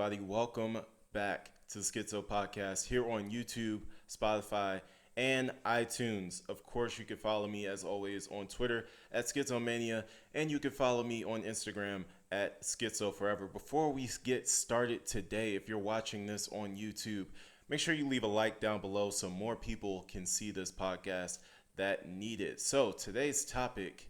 everybody. Welcome back to the Schixo podcast here on YouTube, Spotify, and iTunes. Of course, you can follow me as always on Twitter at Schizomania, and you can follow me on Instagram at Schixo Forever. Before we get started today, if you're watching this on YouTube, make sure you leave a like down below so more people can see this podcast that need it. So today's topic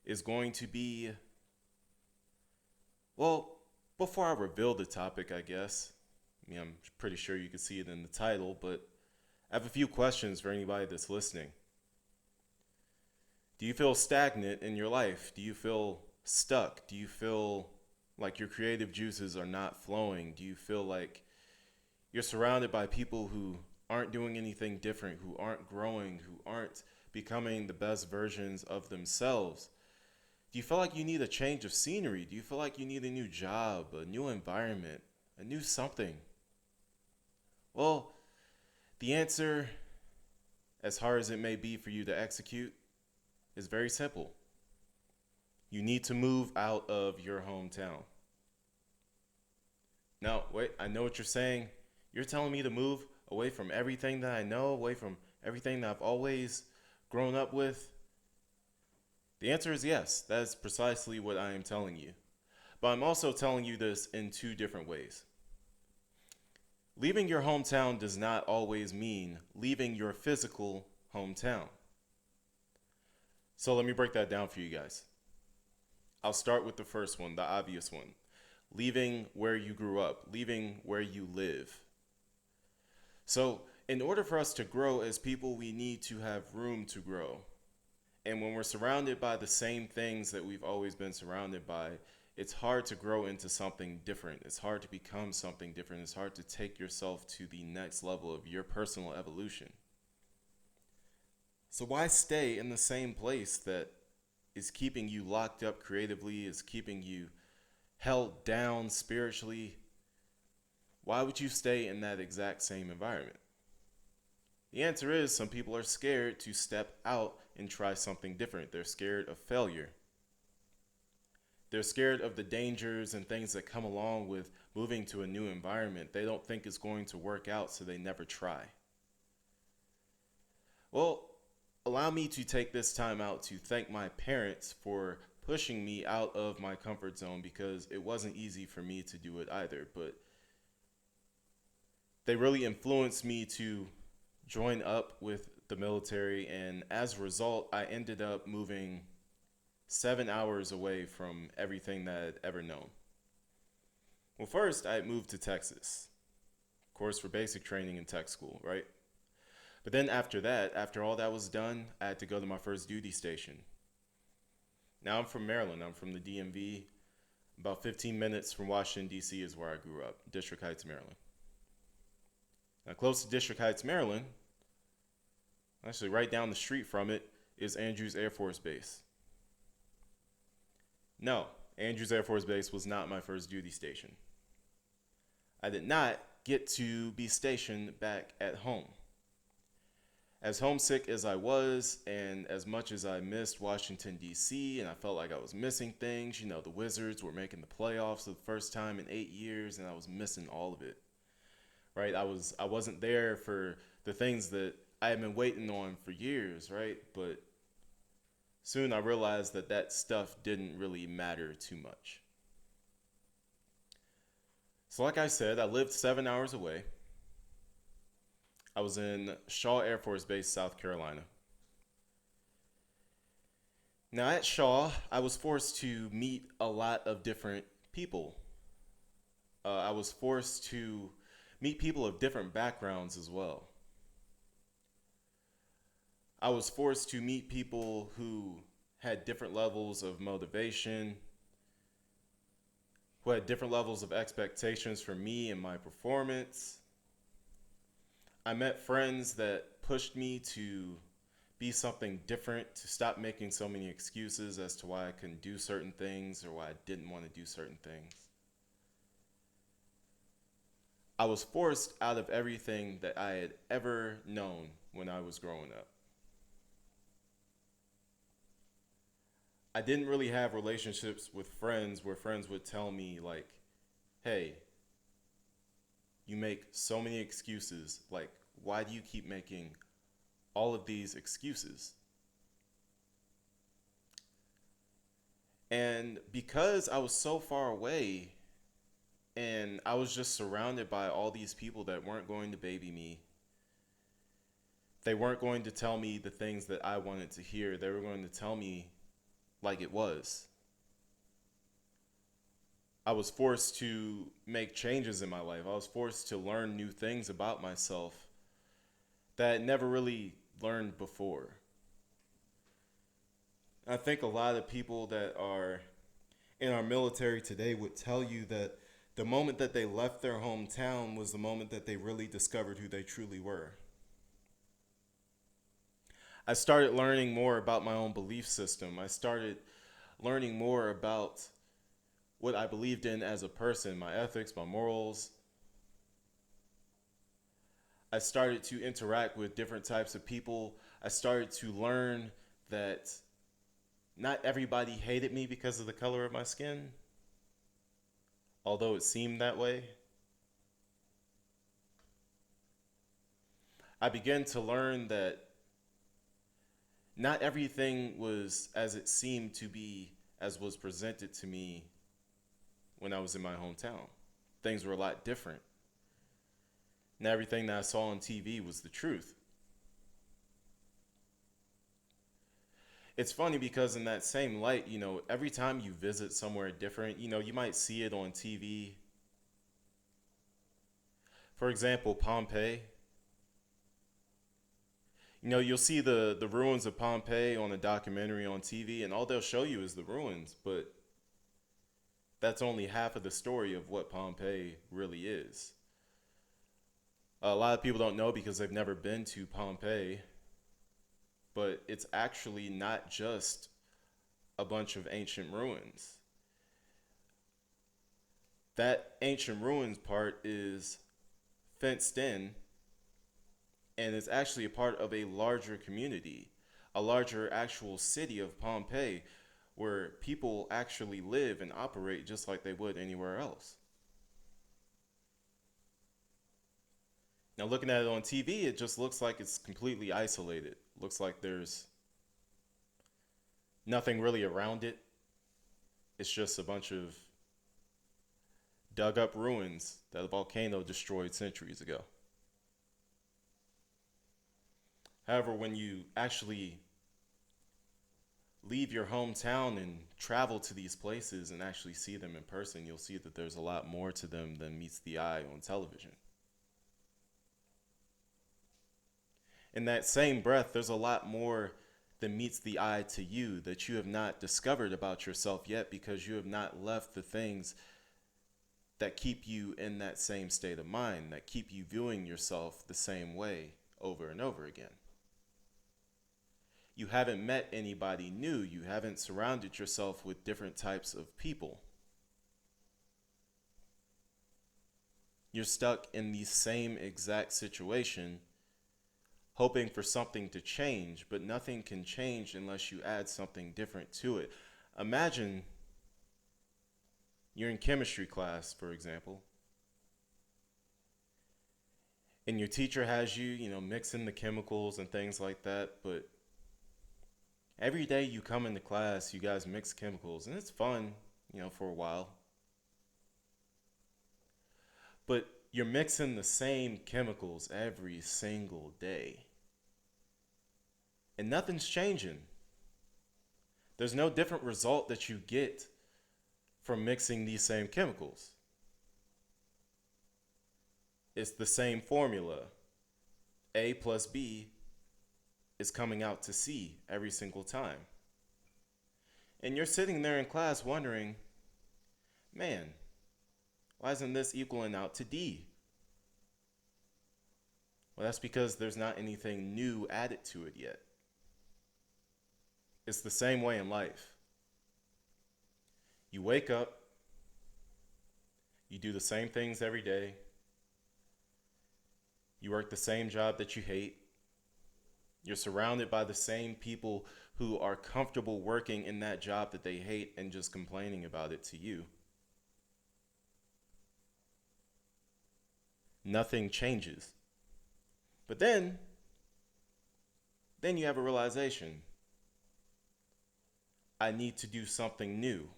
is going to be, well, before I reveal the topic, I guess, I'm pretty sure you can see it in the title, but I have a few questions for anybody that's listening. Do you feel stagnant in your life? Do you feel stuck? Do you feel like your creative juices are not flowing? Do you feel like you're surrounded by people who aren't doing anything different, who aren't growing, who aren't becoming the best versions of themselves? Do you feel like you need a change of scenery? Do you feel like you need a new job, a new environment, a new something? Well, the answer, as hard as it may be for you to execute, is very simple. You need to move out of your hometown. Now, wait, I know what you're saying. You're telling me to move away from everything that I know, away from everything that I've always grown up with? The answer is yes. That is precisely what I am telling you. But I'm also telling you this in two different ways. Leaving your hometown does not always mean leaving your physical hometown. So let me break that down for you guys. I'll start with the first one, the obvious one. Leaving where you grew up, leaving where you live. So in order for us to grow as people, we need to have room to grow. And when we're surrounded by the same things that we've always been surrounded by, it's hard to grow into something different. It's hard to become something different. It's hard to take yourself to the next level of your personal evolution. So why stay in the same place that is keeping you locked up creatively, is keeping you held down spiritually? Why would you stay in that exact same environment? The answer is some people are scared to step out and try something different. They're scared of failure. They're scared of the dangers and things that come along with moving to a new environment. They don't think it's going to work out, so they never try. Well, allow me to take this time out to thank my parents for pushing me out of my comfort zone, because it wasn't easy for me to do it either. But they really influenced me to join up with the military, and as a result, I ended up moving 7 hours away from everything that I'd ever known. Well, first, I moved to Texas, of course, for basic training in tech school, right? But then after that, after all that was done, I had to go to my first duty station. Now I'm from Maryland. I'm from the DMV. About 15 minutes from Washington, D.C. is where I grew up, District Heights, Maryland. Now, close to District Heights, Maryland, actually right down the street from it, is Andrews Air Force Base. No, Andrews Air Force Base was not my first duty station. I did not get to be stationed back at home. As homesick as I was, and as much as I missed Washington, D.C., and I felt like I was missing things, the Wizards were making the playoffs for the first time in 8 years, and I was missing all of it. Right? I wasn't there for the things that I had been waiting on for years, right? But soon I realized that stuff didn't really matter too much. So like I said, I lived 7 hours away. I was in Shaw Air Force Base, South Carolina. Now at Shaw, I was forced to meet a lot of different people. I was forced to meet people of different backgrounds as well. I was forced to meet people who had different levels of motivation, who had different levels of expectations for me and my performance. I met friends that pushed me to be something different, to stop making so many excuses as to why I couldn't do certain things or why I didn't want to do certain things. I was forced out of everything that I had ever known when I was growing up. I didn't really have relationships with friends where friends would tell me like, hey, you make so many excuses. Like, why do you keep making all of these excuses? And because I was so far away and I was just surrounded by all these people that weren't going to baby me, they weren't going to tell me the things that I wanted to hear. They were going to tell me like it was. I was forced to make changes in my life. I was forced to learn new things about myself that I never really learned before. I think a lot of people that are in our military today would tell you that the moment that they left their hometown was the moment that they really discovered who they truly were. I started learning more about my own belief system. I started learning more about what I believed in as a person, my ethics, my morals. I started to interact with different types of people. I started to learn that not everybody hated me because of the color of my skin, although it seemed that way. I began to learn that not everything was as it seemed to be, as was presented to me when I was in my hometown. Things were a lot different. Not everything that I saw on TV was the truth. It's funny because in that same light, every time you visit somewhere different, you might see it on TV. For example, Pompeii. You'll see the ruins of Pompeii on a documentary on TV, and all they'll show you is the ruins, but that's only half of the story of what Pompeii really is. A lot of people don't know because they've never been to Pompeii, but it's actually not just a bunch of ancient ruins. That ancient ruins part is fenced in, and it's actually a part of a larger community, a larger actual city of Pompeii, where people actually live and operate just like they would anywhere else. Now, looking at it on TV, it just looks like it's completely isolated. Looks like there's nothing really around it. It's just a bunch of dug up ruins that a volcano destroyed centuries ago. However, when you actually leave your hometown and travel to these places and actually see them in person, you'll see that there's a lot more to them than meets the eye on television. In that same breath, there's a lot more than meets the eye to you that you have not discovered about yourself yet because you have not left the things that keep you in that same state of mind, that keep you viewing yourself the same way over and over again. You haven't met anybody new. You haven't surrounded yourself with different types of people. You're stuck in the same exact situation, hoping for something to change, but nothing can change unless you add something different to it. Imagine you're in chemistry class, for example, and your teacher has you, mixing the chemicals and things like that, but every day you come into class, you guys mix chemicals, and it's fun, for a while. But you're mixing the same chemicals every single day. And nothing's changing. There's no different result that you get from mixing these same chemicals. It's the same formula. A plus B is coming out to C every single time. And you're sitting there in class wondering, man, why isn't this equaling out to D? Well, that's because there's not anything new added to it yet. It's the same way in life. You wake up, you do the same things every day, you work the same job that you hate, you're surrounded by the same people who are comfortable working in that job that they hate and just complaining about it to you. Nothing changes. But then you have a realization. I need to do something new.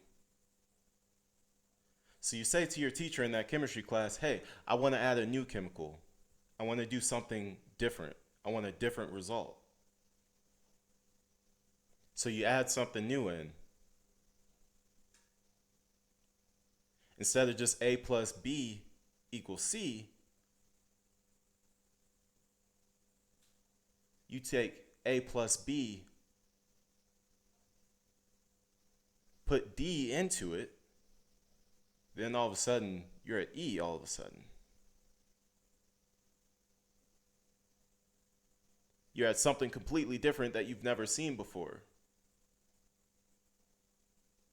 So you say to your teacher in that chemistry class, hey, I want to add a new chemical. I want to do something different. I want a different result. So you add something new in. Instead of just A plus B equals C, you take A plus B, put D into it, then all of a sudden you're at E all of a sudden. You're at something completely different that you've never seen before.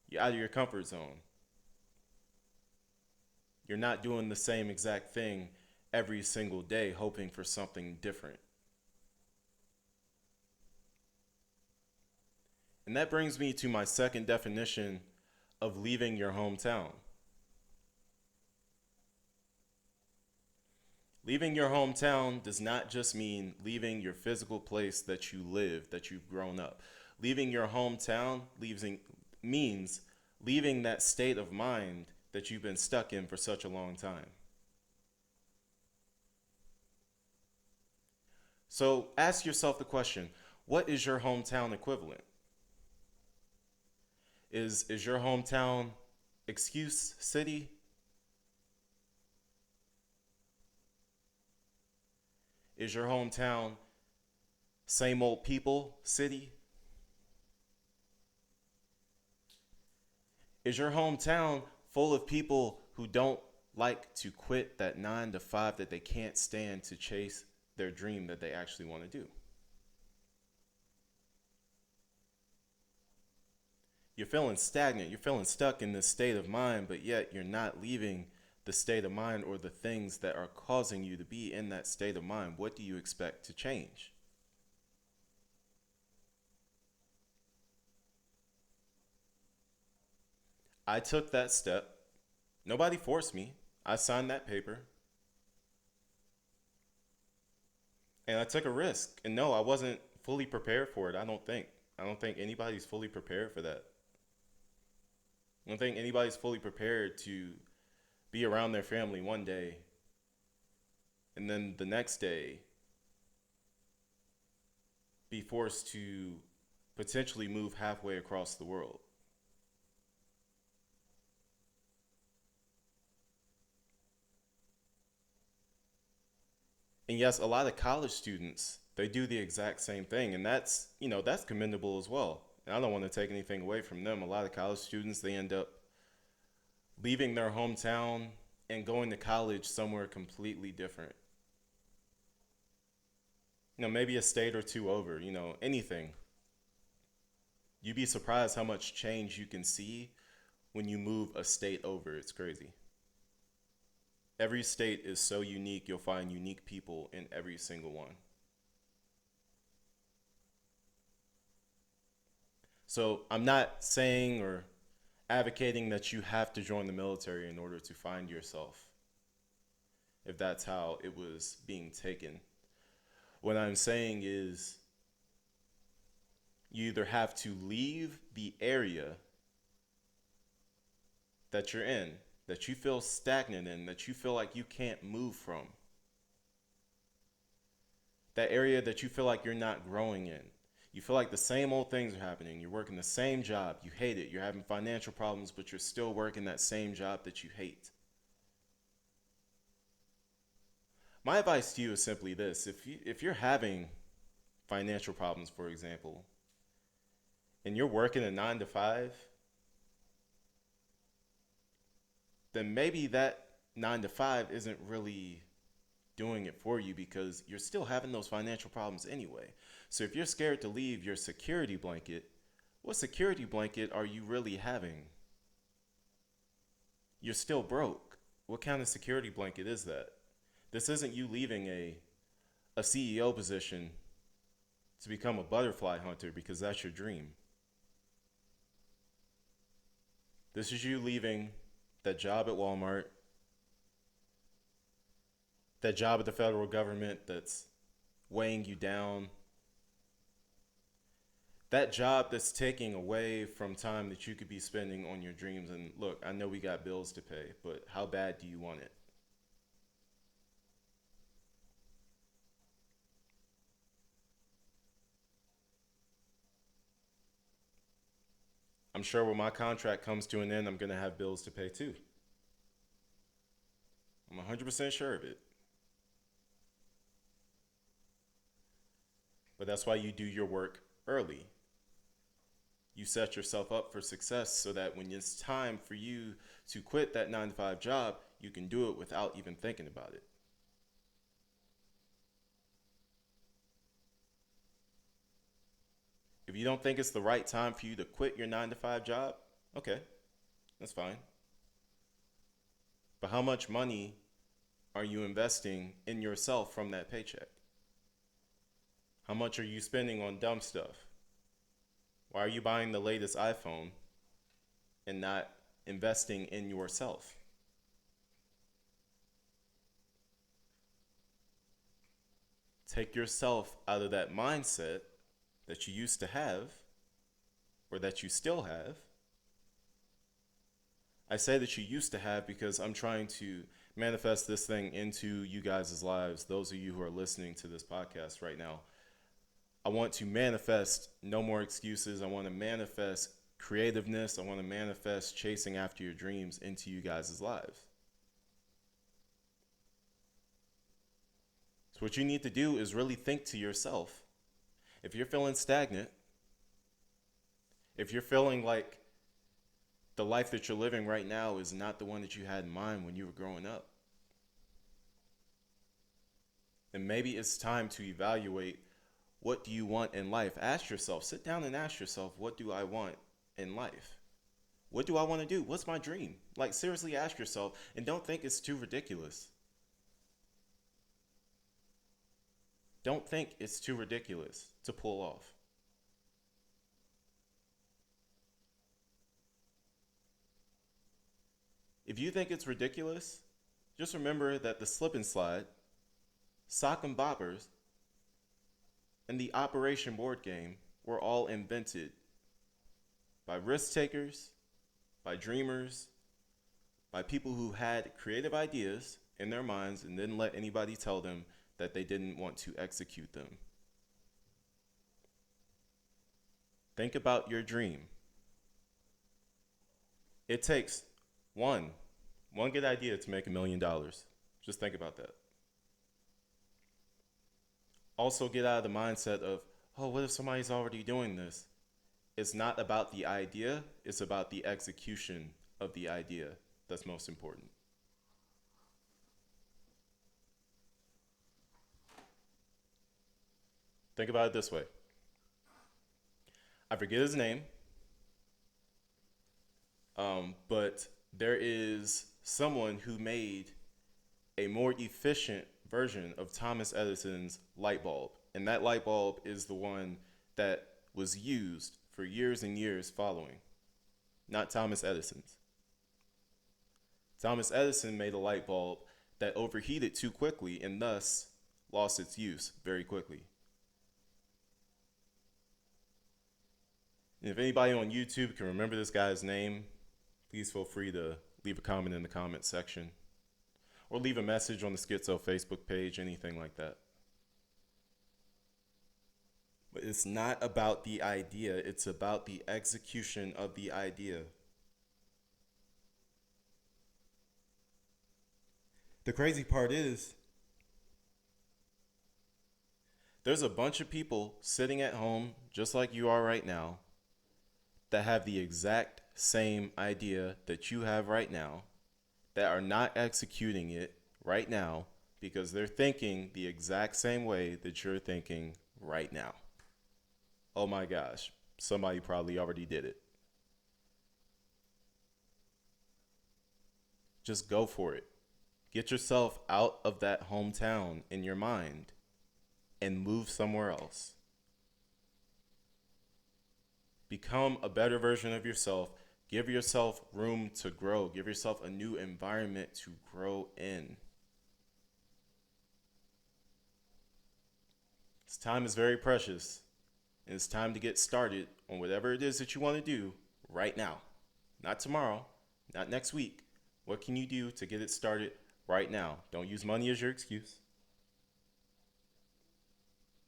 You're out of your comfort zone. You're not doing the same exact thing every single day, hoping for something different. And that brings me to my second definition of leaving your hometown. Leaving your hometown does not just mean leaving your physical place that you live, that you've grown up. Leaving your hometown means leaving that state of mind that you've been stuck in for such a long time. So ask yourself the question, what is your hometown equivalent? Is your hometown excuse city? Is your hometown same old people city? Is your hometown full of people who don't like to quit that 9 to 5 that they can't stand to chase their dream that they actually want to do? You're feeling stagnant, you're feeling stuck in this state of mind, but yet you're not leaving the state of mind or the things that are causing you to be in that state of mind. What do you expect to change? I took that step. Nobody forced me. I signed that paper and I took a risk. And no, I wasn't fully prepared for it. I don't think. I don't think anybody's fully prepared for that. I don't think anybody's fully prepared to be around their family one day and then the next day be forced to potentially move halfway across the world. And yes, a lot of college students, they do the exact same thing. And that's commendable as well. And I don't want to take anything away from them. A lot of college students, they end up leaving their hometown and going to college somewhere completely different. Maybe a state or two over, anything. You'd be surprised how much change you can see when you move a state over. It's crazy. Every state is so unique, you'll find unique people in every single one. So I'm not saying or advocating that you have to join the military in order to find yourself, if that's how it was being taken. What I'm saying is you either have to leave the area that you're in, that you feel stagnant in, that you feel like you can't move from, that area that you feel like you're not growing in. You feel like the same old things are happening. You're working the same job. You hate it. You're having financial problems, but you're still working that same job that you hate. My advice to you is simply this. If you're having financial problems, for example, and you're working a 9 to 5, then maybe that 9 to 5 isn't really doing it for you because you're still having those financial problems anyway. So if you're scared to leave your security blanket, what security blanket are you really having? You're still broke. What kind of security blanket is that? This isn't you leaving a CEO position to become a butterfly hunter because that's your dream. This is you leaving that job at Walmart That job at the federal government that's weighing you down. That job that's taking away from time that you could be spending on your dreams. And look, I know we got bills to pay, but how bad do you want it? I'm sure when my contract comes to an end, I'm going to have bills to pay too. I'm 100% sure of it. But that's why you do your work early. You set yourself up for success so that when it's time for you to quit that 9 to 5 job, you can do it without even thinking about it. If you don't think it's the right time for you to quit your 9 to 5 job, okay, that's fine. But how much money are you investing in yourself from that paycheck? How much are you spending on dumb stuff? Why are you buying the latest iPhone and not investing in yourself? Take yourself out of that mindset that you used to have or that you still have. I say that you used to have because I'm trying to manifest this thing into you guys' lives, those of you who are listening to this podcast right now. I want to manifest no more excuses. I want to manifest creativeness. I want to manifest chasing after your dreams into you guys' lives. So what you need to do is really think to yourself. If you're feeling stagnant, if you're feeling like the life that you're living right now is not the one that you had in mind when you were growing up, then maybe it's time to evaluate, what do you want in life? Ask yourself, sit down and ask yourself, what do I want in life? What do I want to do? What's my dream? Like, seriously ask yourself, and don't think it's too ridiculous. Don't think it's too ridiculous to pull off. If you think it's ridiculous, just remember that the slip and slide, sock and boppers, and the Operation board game were all invented by risk takers, by dreamers, by people who had creative ideas in their minds and didn't let anybody tell them that they didn't want to execute them. Think about your dream. It takes one good idea to make $1,000,000. Just think about that. Also, get out of the mindset of, oh, what if somebody's already doing this? It's not about the idea, it's about the execution of the idea that's most important. Think about it this way. I forget his name, but there is someone who made a more efficient version of Thomas Edison's light bulb. And that light bulb is the one that was used for years and years following, not Thomas Edison's. Thomas Edison made a light bulb that overheated too quickly and thus lost its use very quickly. And if anybody on YouTube can remember this guy's name, please feel free to leave a comment in the comment section or leave a message on the Schixo Facebook page, anything like that. But it's not about the idea, it's about the execution of the idea. The crazy part is, there's a bunch of people sitting at home, just like you are right now, that have the exact same idea that you have right now, that are not executing it right now because they're thinking the exact same way that you're thinking right now. Oh my gosh, somebody probably already did it. Just go for it. Get yourself out of that hometown in your mind and move somewhere else. Become a better version of yourself. Give yourself room to grow. Give yourself a new environment to grow in. This time is very precious, and it's time to get started on whatever it is that you want to do right now. Not tomorrow, not next week. What can you do to get it started right now? Don't use money as your excuse.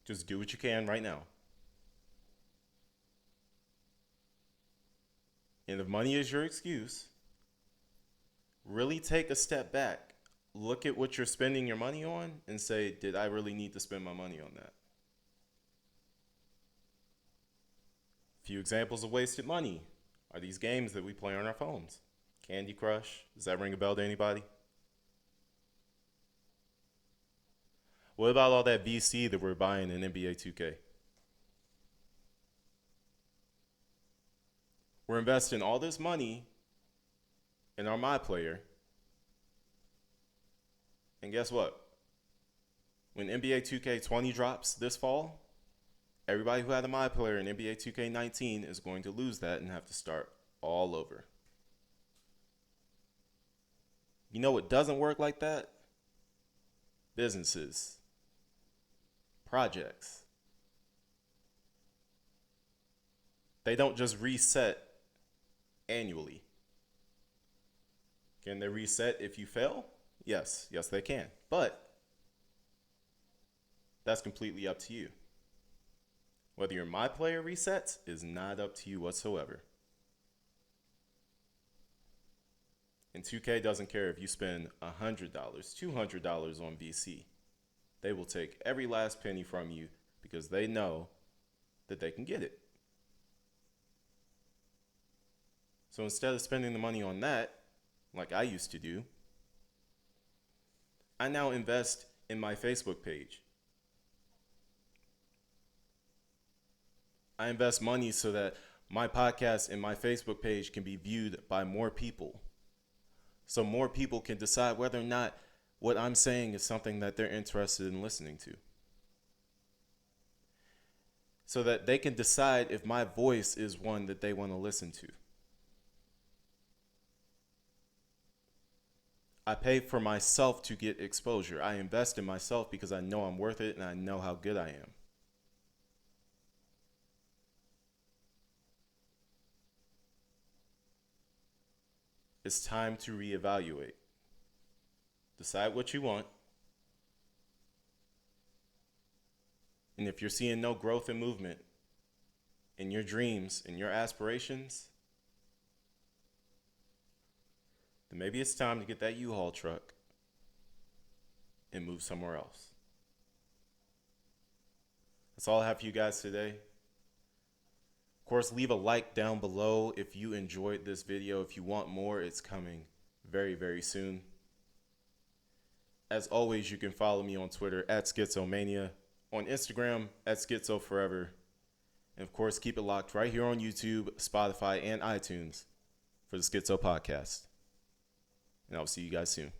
Just do what you can right now. And if money is your excuse, really take a step back. Look at what you're spending your money on and say, did I really need to spend my money on that? A few examples of wasted money are these games that we play on our phones. Candy Crush, does that ring a bell to anybody? What about all that VC that we're buying in NBA 2K? We're investing all this money in our My Player. And guess what? When NBA 2K20 drops this fall, everybody who had a My Player in NBA 2K19 is going to lose that and have to start all over. You know what doesn't work like that? Businesses. Projects. They don't just reset annually. Can they reset if you fail? Yes, they can. But that's completely up to you. Whether your My Player resets is not up to you whatsoever. And 2K doesn't care if you spend $100, $200 on VC. They will take every last penny from you because they know that they can get it. So instead of spending the money on that, like I used to do, I now invest in my Facebook page. I invest money so that my podcast and my Facebook page can be viewed by more people. So more people can decide whether or not what I'm saying is something that they're interested in listening to. So that they can decide if my voice is one that they want to listen to. I pay for myself to get exposure. I invest in myself because I know I'm worth it and I know how good I am. It's time to reevaluate. Decide what you want. And if you're seeing no growth and movement in your dreams and your aspirations, then maybe it's time to get that U-Haul truck and move somewhere else. That's all I have for you guys today. Of course, leave a like down below if you enjoyed this video. If you want more, it's coming very, very soon. As always, you can follow me on Twitter at Schixomania, on Instagram at SchizoForever, and of course, keep it locked right here on YouTube, Spotify, and iTunes for the Schixo Podcast. And I'll see you guys soon.